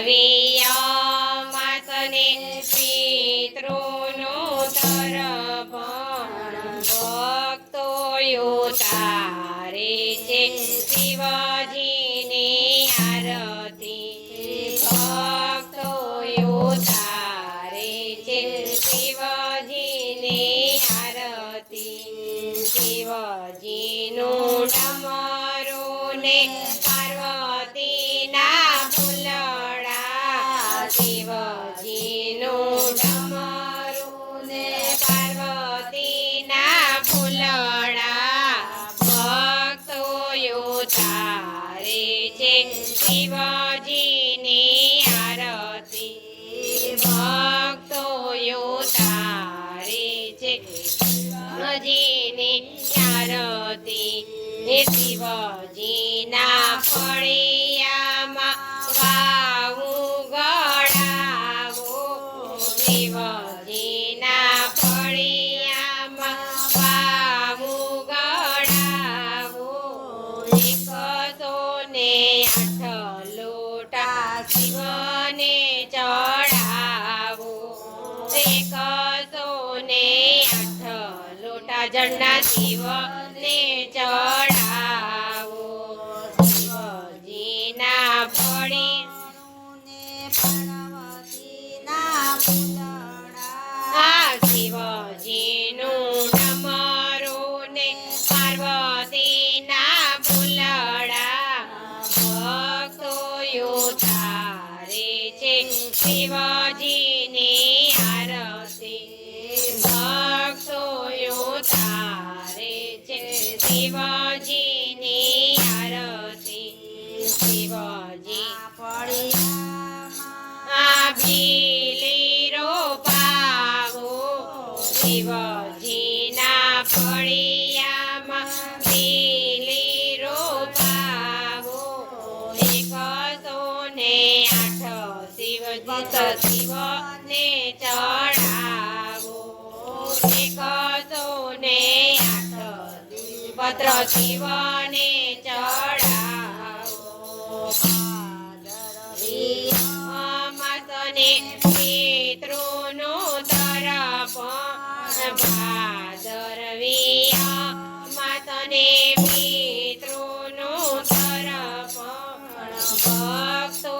વિયામાસને પિતૃનો તર્પણ ભક્તો ઉતારે છે શિવજીની આરતી ભક્તો ઉતારે છે શિવજીની આરતી શિવજીનું ડમરું ને પાર્વતીના ફૂલડા શિવજીનું ડમરું ને પાર્વતીના ફૂલડા ભક્તો ઉતારે છે શિવજીની આરતી ભક્તો ઉતારે છે શિવજીની આરતી શિવજીના ફળિયામાં ગાવું ગળાવો શિવજીના ફળિયામાં ગાવું ગળાવો 108 લોટા શિવને ચડાવો 108 લોટા જળના શિવને ચડાવો શિવજીના ફળિયાના શિવજીનું ડમરું ને પાર્વતીના ફૂલડા ભક્તો ઉતારે છે શિવજીની આરતી ભક્તો ઉતારે છે શિવજીની આરતી શિવજી ફળિયામાં ભીલી રોપાવો શિવજીના ફળિયામાં ભીલી રોપાવો 108 શિવને ચડાવો 108 પત્ર શિવને ચડાવો ભાદરવી પિતૃનો તર્પણ ભાદરવી માતને પિતૃનો તર્પણ ભક્તો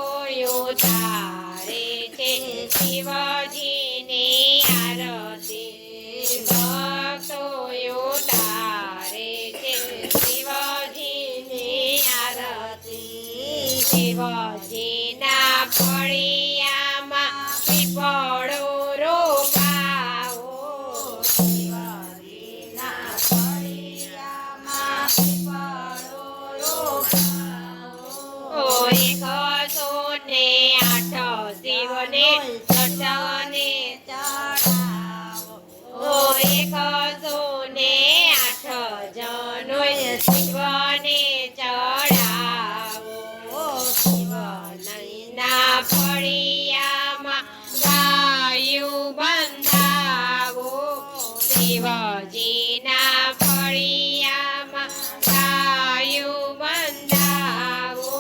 ઉતારે છે શિવજીની આરતી ભક્તો ઉતારે છે શિવજીની આરતી શિવજીના ફળિયામાં પીપળો રોપાવો શિવજીના ફળિયામાં પીપળો રોપાવો 108 શિવને ચટને ચડાવો 108 જનોય શિવને ચડાવો શિવનના ફળિયામાં ગાયું બંધાવો શિવજીના ફળિયામાં ગાયું બંધાવો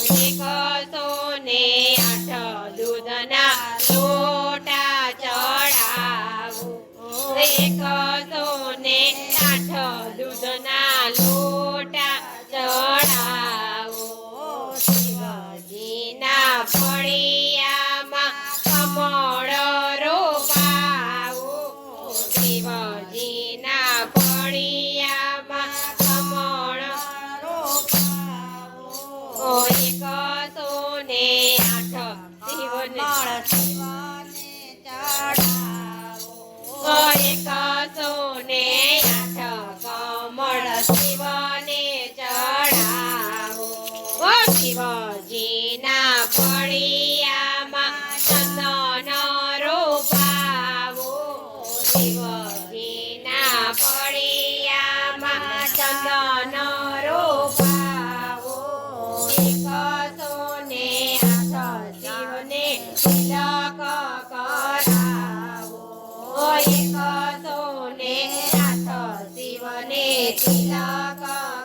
108 દૂધના લોટા ચડાવો 108 દૂધના લોટા ચડાવો શિવજીના ફળિયામાં કમળ રોપાવો શિવજીના ફળિયામાં કમળ રોપાવો 108 શિવને ચડાવો 108 કમળ શિવને ચડાવો શિવજીના ફળિયામાં ચંદન રોપાવો શિવજીના ફળિયામાં ચંદન રોપાવો 108 શિવને તિલક કરાવો 108 શિવને તિલક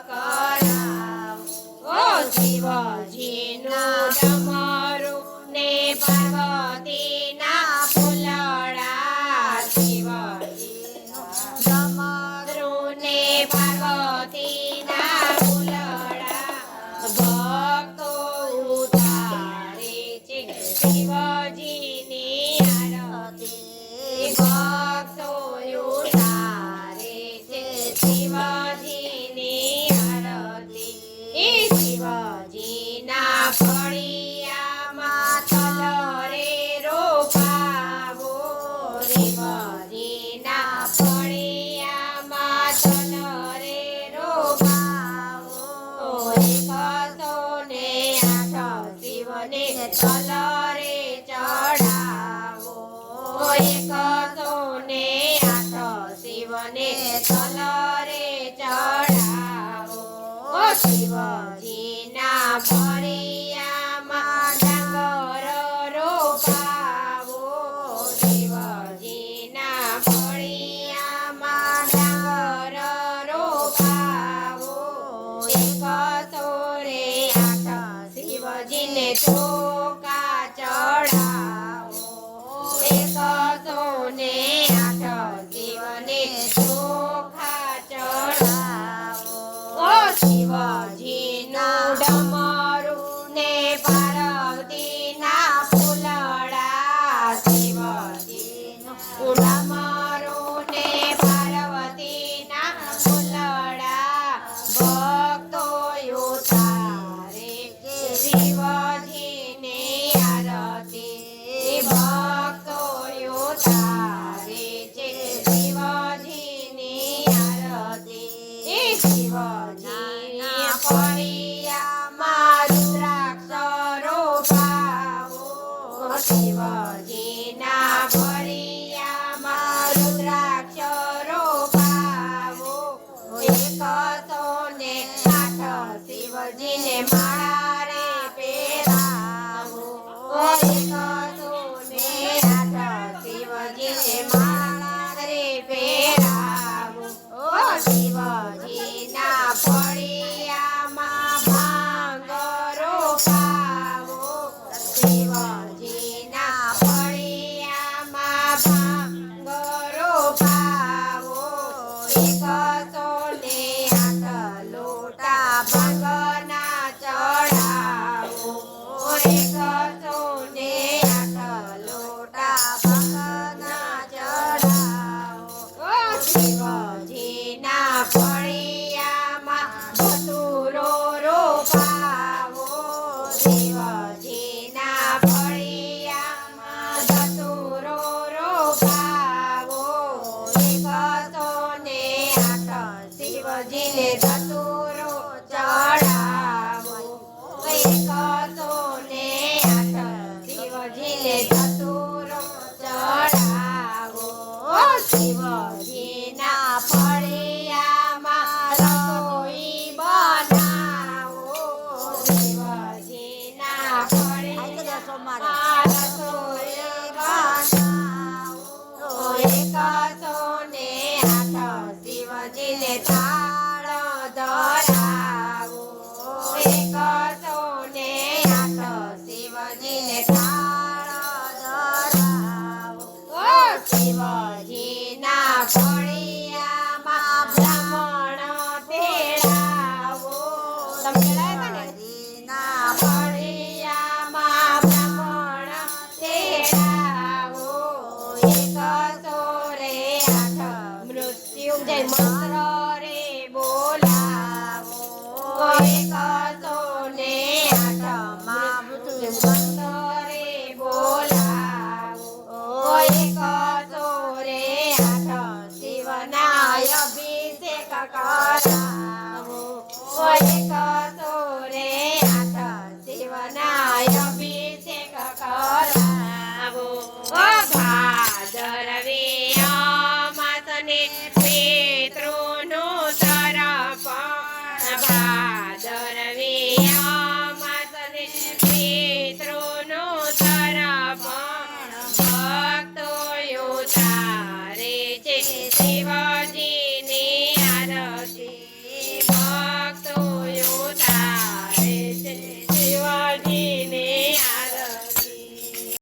કરાવો શિવજી તલ રે ચડાવો 108 શિવને તલ રે ચડાવો શિવજીના ફળિયામાં ડાંગર રોપાવો શિવજીના ફળિયામાં ડાંગર રોપાવો 108 શિવજીને ચોકા ચડાવો 108 શિવને ચોખા ચડાવો શિવજીનું ડમરું ને પાર્વતીના ફૂલડા શિવજીનું ડમરું ને પાર્વતીના ફૂલડા ભક્તો ઉતારે શિવજીને આરતી ભક્તો ઉતારે છે શિવજીની આરતી શિવજીના ફળિયામાં રુદ્રાક્ષ રોપાવો શિવજીના ફળિયામાં રુદ્રાક્ષ રોપાવો 108 શિવજીને માળા રે પહેરાવો 108 શિવજીને માળા રે પહેરાવો શિવજીના ફળિયામાં ભાંગ રોપાવો શિવજીના ફળિયામાં ભાંગ રોપાવો 108 લોટા ભાંગના ચડાવો 108 લોટા ભાંગના ચડાવો શિવજીના ફળિયામાં ધતુરો રોપાવો શિવજીના ફળિયામાં ધતુરો રોપાવો 108 શિવજીને ધતુરો ચડાવો 108 શિવજીને ધતુરો ચડાવો શિવજીના ફળિયામાં રસોઈ બનાવો શિવજીના ફળિયામાં રસોઈ બનાવો 108 શિવજીને થાળ ધરાવો 108 શિવજીને થાળ ધરાવો શિવજીના ફળિયામાં બ્રાહ્મણ તેડાવો શિવજીના ફળિયામાં બ્રાહ્મણ તેડાવો 108 મૃત્યુંજય મંત્ર રે બોલાવો 108 માં મૃત્યુંજય